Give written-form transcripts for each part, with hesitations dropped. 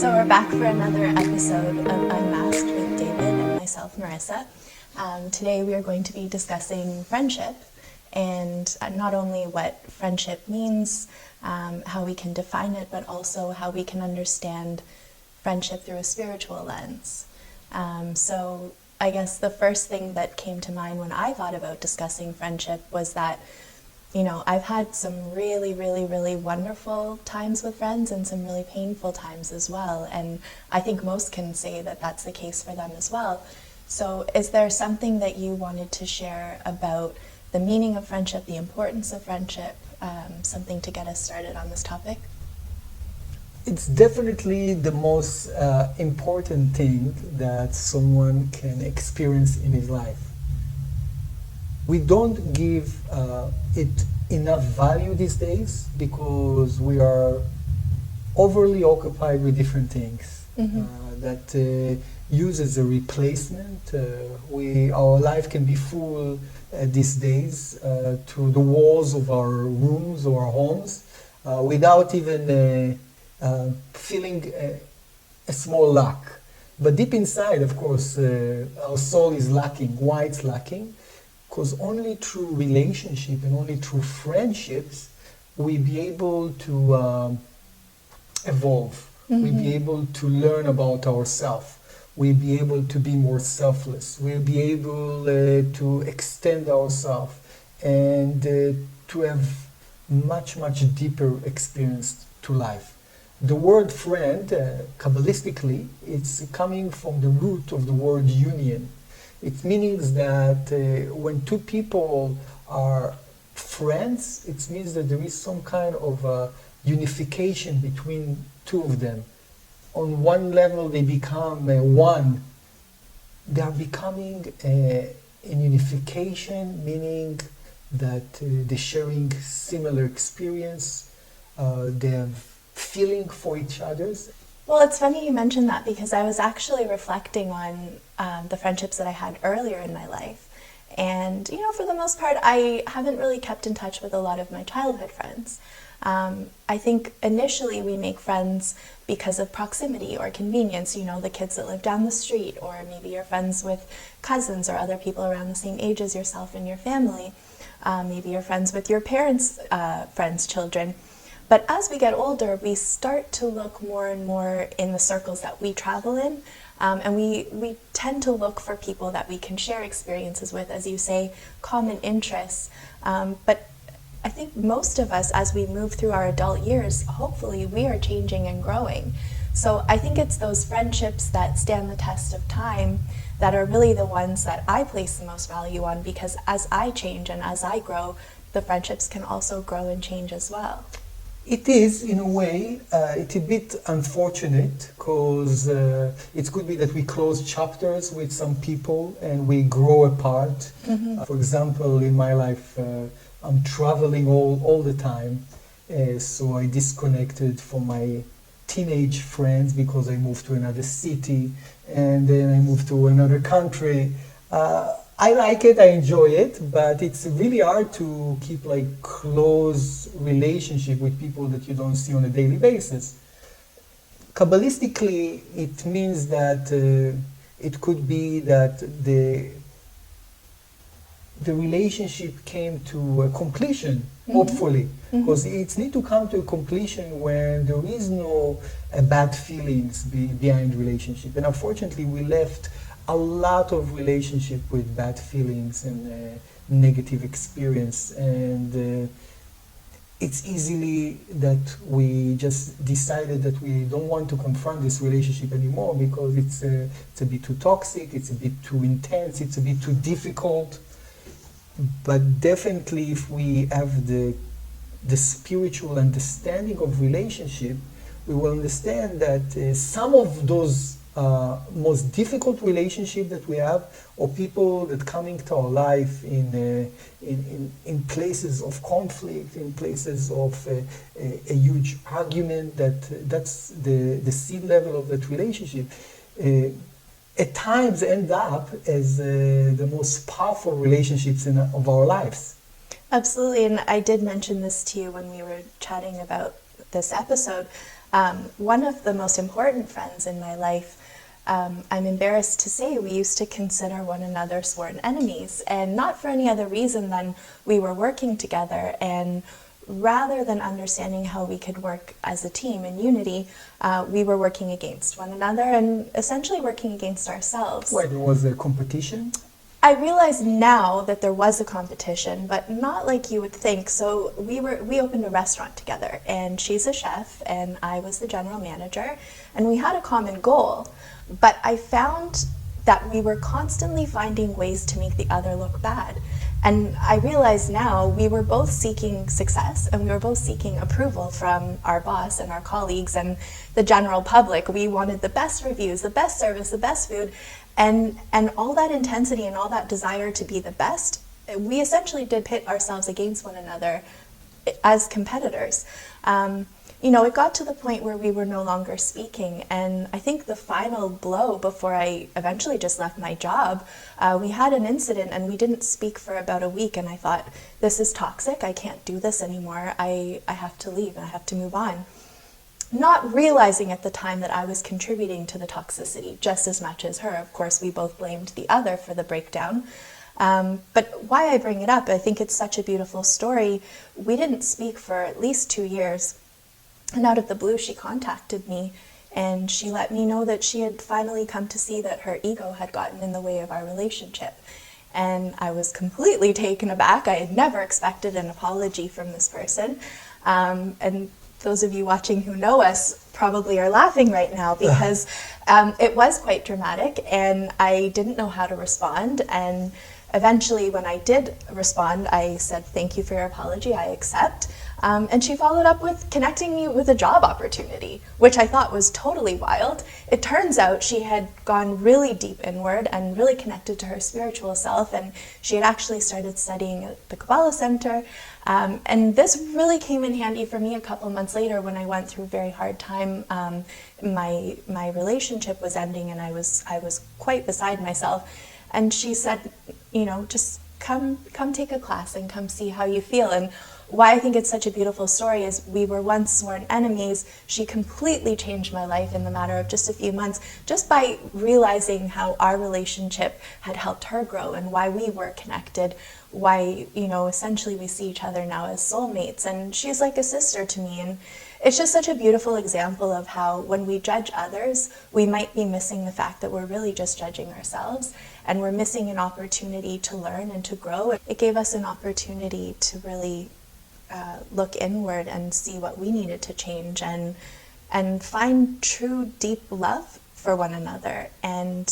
So we're back for another episode of Unmasked with David and myself, Marissa. Today we are going to be discussing friendship and not only what friendship means, how we can define it, but also how we can understand friendship through a spiritual lens. So I guess the first thing that came to mind when I thought about discussing friendship was that, you know, I've had some really, really, really wonderful times with friends and some really painful times as well. And I think most can say that that's the case for them as well. So is there something that you wanted to share about the meaning of friendship, the importance of friendship, something to get us started on this topic? It's definitely the most important thing that someone can experience in his life. We don't give it enough value these days because we are overly occupied with different things that use as a replacement. Our life can be full these days to the walls of our rooms or our homes without even feeling a small lack. But deep inside, of course, our soul is lacking. Why it's lacking? Because only through relationship and only through friendships we be able to evolve. We be able to learn about ourselves. We be able to be more selfless. We'll be able to extend ourselves and to have much, much deeper experience to life. The word friend, Kabbalistically, it's coming from the root of the word union. It means that when two people are friends, it means that there is some kind of unification between two of them. On one level, they become one. They are becoming in unification, meaning that they're sharing similar experience. They have feeling for each other's. Well, it's funny you mentioned that because I was actually reflecting on the friendships that I had earlier in my life. And, you know, for the most part, I haven't really kept in touch with a lot of my childhood friends. I think initially we make friends because of proximity or convenience, you know, the kids that live down the street, or maybe you're friends with cousins or other people around the same age as yourself in your family. Maybe you're friends with your parents' friends' children. But as we get older, we start to look more and more in the circles that we travel in. And we tend to look for people that we can share experiences with, as you say, common interests. But I think most of us, as we move through our adult years, hopefully we are changing and growing. So I think it's those friendships that stand the test of time that are really the ones that I place the most value on, because as I change and as I grow, the friendships can also grow and change as well. It is, in a way, it's a bit unfortunate because it could be that we close chapters with some people and we grow apart. For example, in my life, I'm traveling all the time, so I disconnected from my teenage friends because I moved to another city and then I moved to another country. I like it, I enjoy it, but it's really hard to keep like close relationship with people that you don't see on a daily basis. Kabbalistically, it means that it could be that the relationship came to a completion, hopefully, because it needs to come to a completion when there is no bad feelings behind relationship. And unfortunately, we left a lot of relationship with bad feelings and negative experience, and it's easily that we just decided that we don't want to confront this relationship anymore because it's a bit too toxic, it's a bit too intense, it's a bit too difficult. But definitely if we have the spiritual understanding of relationship, we will understand that some of those most difficult relationship that we have, or people that come into our life in places of conflict, in places of a huge argument, that's the seed level of that relationship, at times end up as the most powerful relationships of our lives. Absolutely, and I did mention this to you when we were chatting about this episode. One of the most important friends in my life, I'm embarrassed to say, we used to consider one another sworn enemies, and not for any other reason than we were working together, and rather than understanding how we could work as a team in unity, we were working against one another and essentially working against ourselves. Why, there was a competition? I realize now that there was a competition, but not like you would think. So we opened a restaurant together, and she's a chef and I was the general manager, and we had a common goal. But I found that we were constantly finding ways to make the other look bad. And I realize now we were both seeking success, and we were both seeking approval from our boss and our colleagues and the general public. We wanted the best reviews, the best service, the best food, and all that intensity and all that desire to be the best. We essentially did pit ourselves against one another as competitors. It got to the point where we were no longer speaking, and I think the final blow before I eventually just left my job, we had an incident and we didn't speak for about a week, and I thought, this is toxic, I can't do this anymore, I have to leave and I have to move on. Not realizing at the time that I was contributing to the toxicity just as much as her. Of course, we both blamed the other for the breakdown. But why I bring it up, I think it's such a beautiful story. We didn't speak for at least 2 years. And out of the blue, she contacted me and she let me know that she had finally come to see that her ego had gotten in the way of our relationship. And I was completely taken aback. I had never expected an apology from this person. And those of you watching who know us probably are laughing right now because it was quite dramatic and I didn't know how to respond. And eventually when I did respond, I said, thank you for your apology, I accept. And she followed up with connecting me with a job opportunity, which I thought was totally wild. It turns out she had gone really deep inward and really connected to her spiritual self, and she had actually started studying at the Kabbalah Center. And this really came in handy for me a couple months later when I went through a very hard time. My relationship was ending and I was quite beside myself. And she said, just come take a class and come see how you feel. And why I think it's such a beautiful story is we were once sworn enemies. She completely changed my life in the matter of just a few months, just by realizing how our relationship had helped her grow and why we were connected, why, essentially we see each other now as soulmates. And she's like a sister to me. And it's just such a beautiful example of how when we judge others, we might be missing the fact that we're really just judging ourselves, and we're missing an opportunity to learn and to grow. It gave us an opportunity to really look inward and see what we needed to change and find true deep love for one another. And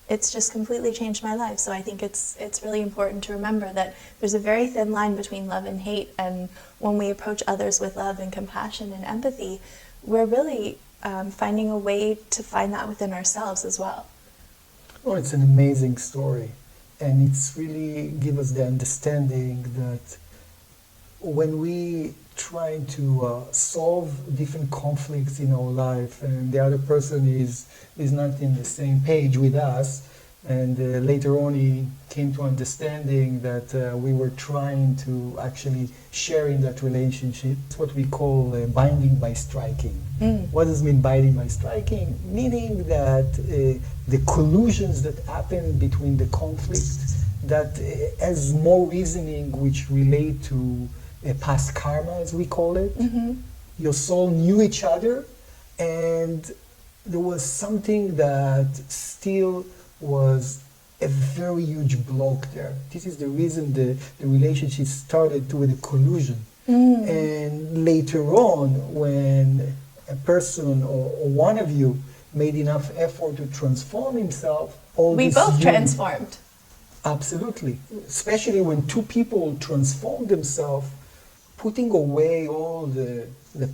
it's just completely changed my life. So I think it's really important to remember that there's a very thin line between love and hate, and when we approach others with love and compassion and empathy, we're really finding a way to find that within ourselves as well. Oh, it's an amazing story, and it's really give us the understanding that when we try to solve different conflicts in our life and the other person is not in the same page with us, and later on he came to understanding that we were trying to actually share in that relationship. It's what we call binding by striking. What does it mean binding by striking? Meaning that the collusions that happen between the conflict that has more reasoning which relate to past karma, as we call it. Your soul knew each other, and there was something that still was a very huge block there. This is the reason the relationship started with a collusion. And later on, when a person or one of you made enough effort to transform himself, we both transformed. Absolutely. Especially when two people transform themselves, putting away all the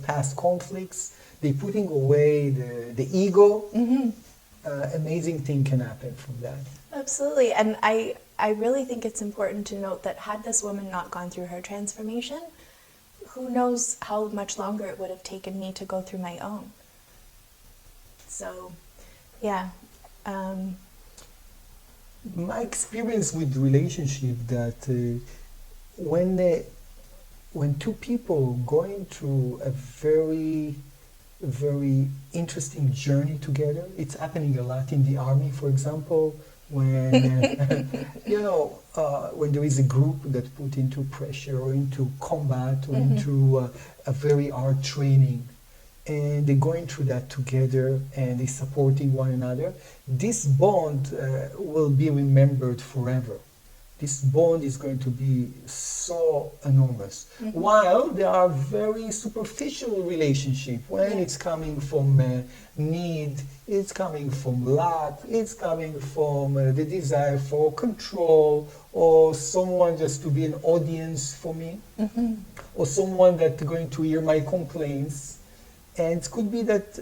past conflicts, they putting away the ego, amazing thing can happen from that. Absolutely. And I really think it's important to note that had this woman not gone through her transformation, who knows how much longer it would have taken me to go through my own. So, yeah. My experience with relationship that when when two people going through a very, very interesting journey together, it's happening a lot in the army, for example, when when there is a group that put into pressure or into combat or into a very hard training, and they're going through that together and they're supporting one another, this bond will be remembered forever. This bond is going to be so enormous. While there are very superficial relationships, when it's coming from need, it's coming from lack, it's coming from the desire for control, or someone just to be an audience for me, or someone that's going to hear my complaints. And it could be that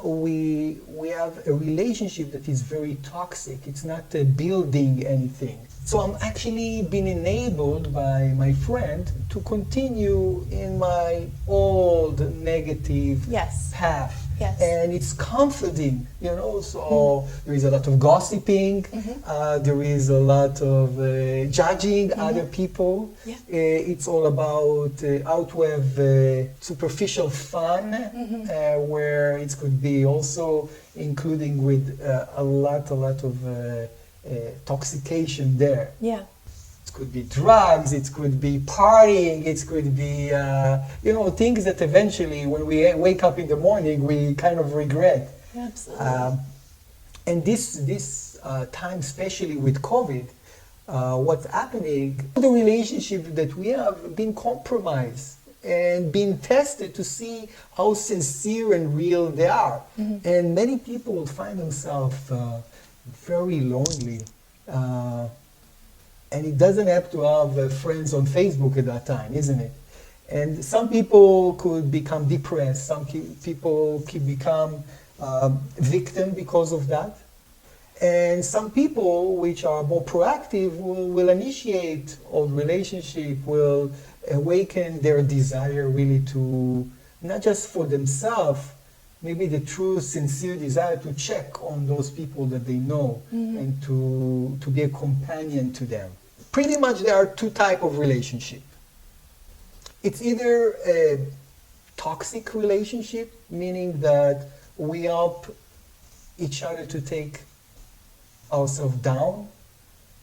we have a relationship that is very toxic. It's not building anything. So I'm actually being enabled by my friend to continue in my old negative path. Yes. And it's comforting, so there is a lot of gossiping, there is a lot of judging other people. Yeah. It's all about how to have superficial fun, where it could be also including with a lot of toxication there. Yeah. It could be drugs, it could be partying, it could be, things that eventually when we wake up in the morning, we kind of regret. Yeah, absolutely. And this time, especially with COVID, what's happening, the relationship that we have been compromised and been tested to see how sincere and real they are. And many people will find themselves very lonely. And it doesn't have to have friends on Facebook at that time, isn't it? And some people could become depressed. Some people could become victim because of that. And some people, which are more proactive, will initiate old relationship, will awaken their desire really to, not just for themselves, maybe the true, sincere desire to check on those people that they know and to be a companion to them. Pretty much there are two types of relationship. It's either a toxic relationship, meaning that we help each other to take ourselves down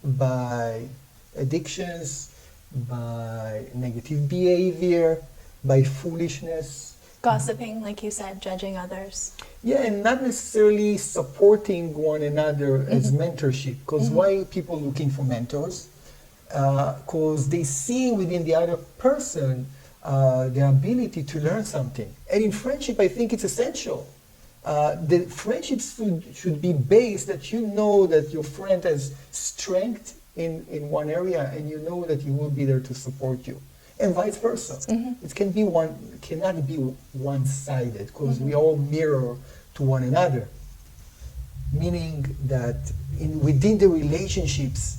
by addictions, by negative behavior, by foolishness. Gossiping, like you said, judging others. Yeah, and not necessarily supporting one another as mentorship. Because why people looking for mentors? Because they see within the other person the ability to learn something. And in friendship, I think it's essential. The friendships should be based that you know that your friend has strength in one area and you know that he will be there to support you. And vice versa. It cannot be one-sided because we all mirror to one another. Meaning that within the relationships,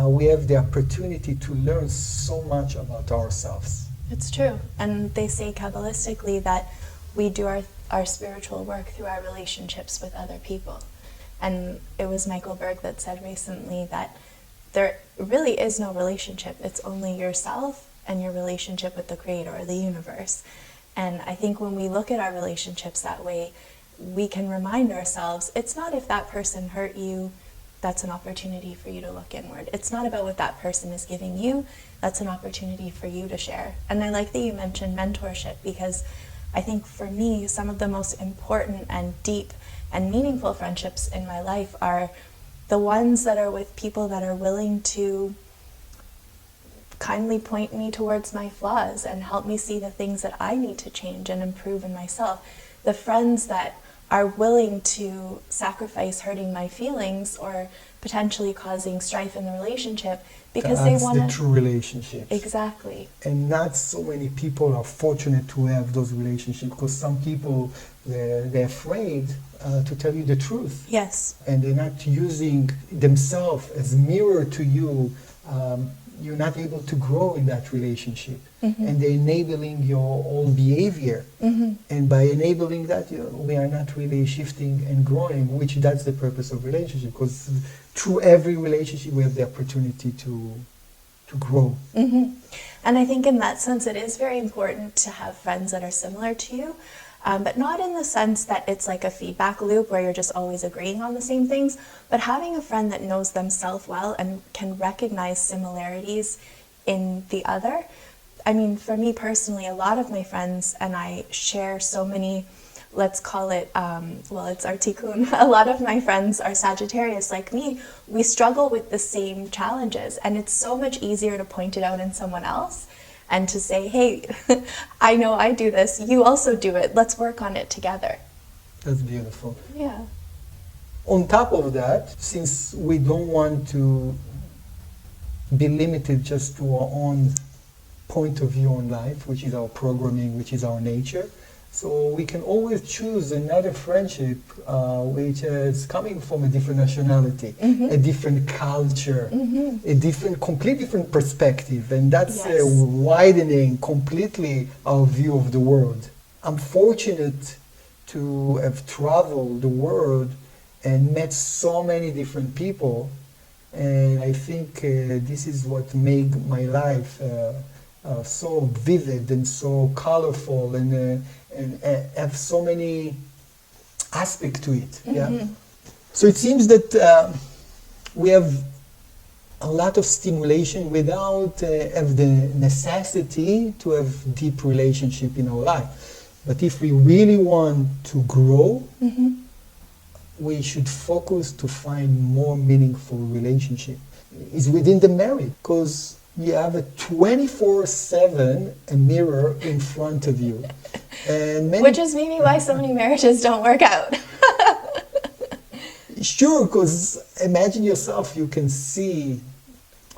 we have the opportunity to learn so much about ourselves. It's true. And they say Kabbalistically that we do our spiritual work through our relationships with other people. And it was Michael Berg that said recently that there really is no relationship. It's only yourself and your relationship with the Creator or the universe. And I think when we look at our relationships that way, we can remind ourselves, it's not if that person hurt you, that's an opportunity for you to look inward. It's not about what that person is giving you, that's an opportunity for you to share. And I like that you mentioned mentorship, because I think for me, some of the most important and deep and meaningful friendships in my life are the ones that are with people that are willing to kindly point me towards my flaws and help me see the things that I need to change and improve in myself. The friends that are willing to sacrifice hurting my feelings or potentially causing strife in the relationship because they want to... That's the true relationships. Exactly. And not so many people are fortunate to have those relationships, because some people, they're afraid to tell you the truth. Yes. And they're not using themselves as mirror to you. You're not able to grow in that relationship. And they're enabling your old behavior. And by enabling that, we are not really shifting and growing, which that's the purpose of relationship. Because through every relationship, we have the opportunity to to grow. And I think in that sense, it is very important to have friends that are similar to you, but not in the sense that it's like a feedback loop where you're just always agreeing on the same things, but having a friend that knows themselves well and can recognize similarities in the other. I mean, for me personally, a lot of my friends and I share so many, let's call it, well, it's our tikkun. A lot of my friends are Sagittarius like me. We struggle with the same challenges, and it's so much easier to point it out in someone else and to say, hey, I know I do this, you also do it, let's work on it together. That's beautiful. Yeah. On top of that, since we don't want to be limited just to our own point of view on life, which is our programming, which is our nature, so we can always choose another friendship which is coming from a different nationality, a different culture, a different, completely different perspective, and that's widening completely our view of the world. I'm fortunate to have traveled the world and met so many different people, and I think this is what made my life so vivid and so colorful and have so many aspects to it. Yeah. So it seems that we have a lot of stimulation without have the necessity to have deep relationship in our life. But if we really want to grow, we should focus to find more meaningful relationship. It's within the marriage, because you have a 24/7 a mirror in front of you. And which is maybe why so many marriages don't work out. Sure, because imagine yourself, you can see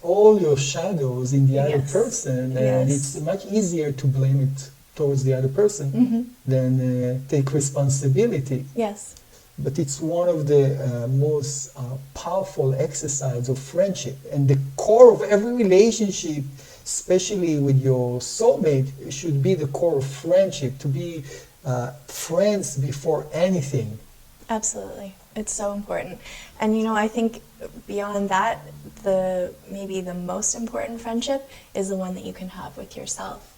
all your shadows in the other person, and it's much easier to blame it towards the other person than take responsibility. Yes. But it's one of the most powerful exercises of friendship, and the core of every relationship, especially with your soulmate, should be the core of friendship, to be friends before anything. Absolutely. It's so important. And you know, I think beyond that, maybe the most important friendship is the one that you can have with yourself.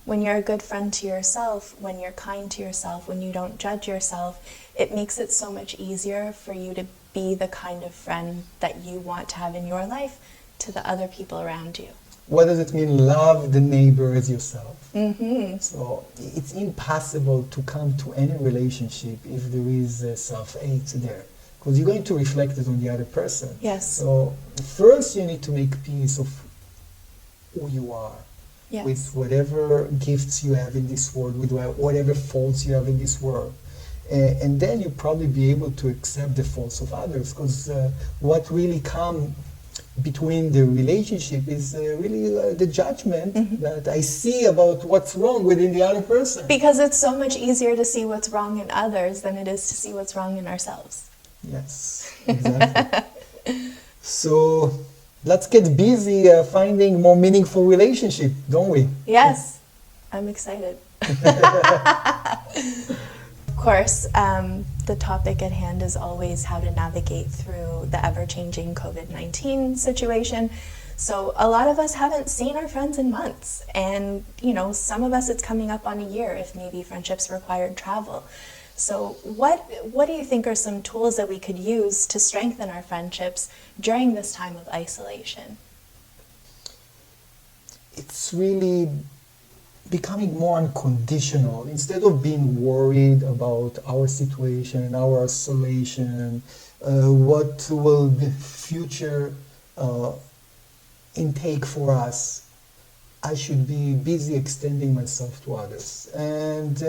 When you're a good friend to yourself, when you're kind to yourself, when you don't judge yourself, it makes it so much easier for you to be the kind of friend that you want to have in your life to the other people around you. What does it mean, love the neighbor as yourself? So it's impossible to come to any relationship if there is self-hate there, because you're going to reflect it on the other person. Yes. So first you need to make peace of who you are. Yes. With whatever gifts you have in this world, with whatever faults you have in this world. And then you'll probably be able to accept the faults of others, because what really comes between the relationship is really the judgment that I see about what's wrong within the other person. Because it's so much easier to see what's wrong in others than it is to see what's wrong in ourselves. Yes, exactly. So let's get busy finding more meaningful relationship, don't we? Yes, I'm excited. Of course, the topic at hand is always how to navigate through the ever-changing COVID-19 situation. So a lot of us haven't seen our friends in months, and you know, some of us it's coming up on a year if maybe friendships required travel. So what do you think are some tools that we could use to strengthen our friendships during this time of isolation? It's really becoming more unconditional. Instead of being worried about our situation, our isolation, what will the future intake for us, I should be busy extending myself to others. And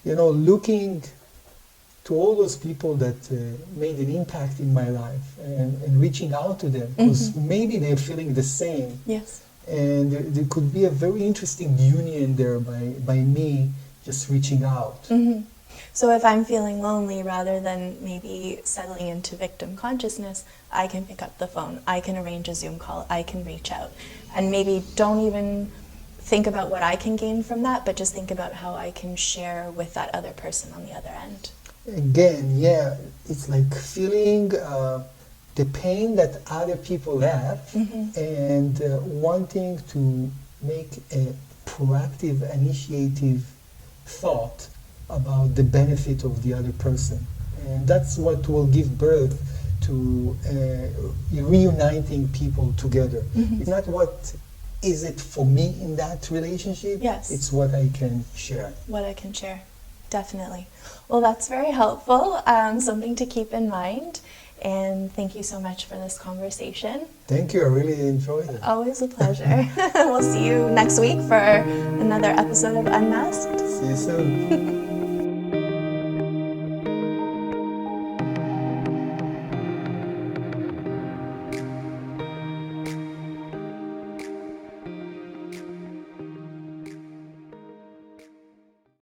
looking to all those people that made an impact in my life and reaching out to them, because maybe they're feeling the same. Yes. And there could be a very interesting union there by me just reaching out. So if I'm feeling lonely, rather than maybe settling into victim consciousness, I can pick up the phone, I can arrange a Zoom call, I can reach out. And maybe don't even think about what I can gain from that, but just think about how I can share with that other person on the other end. Again, yeah, it's like feeling the pain that other people have, and wanting to make a proactive, initiative thought about the benefit of the other person. And that's what will give birth to reuniting people together. It's not what is it for me in that relationship, Yes. it's what I can share. What I can share, definitely. Well, that's very helpful, something to keep in mind. And thank you so much for this conversation. Thank you, I really enjoyed it. Always a pleasure. We'll see you next week for another episode of Unmasked. See you soon.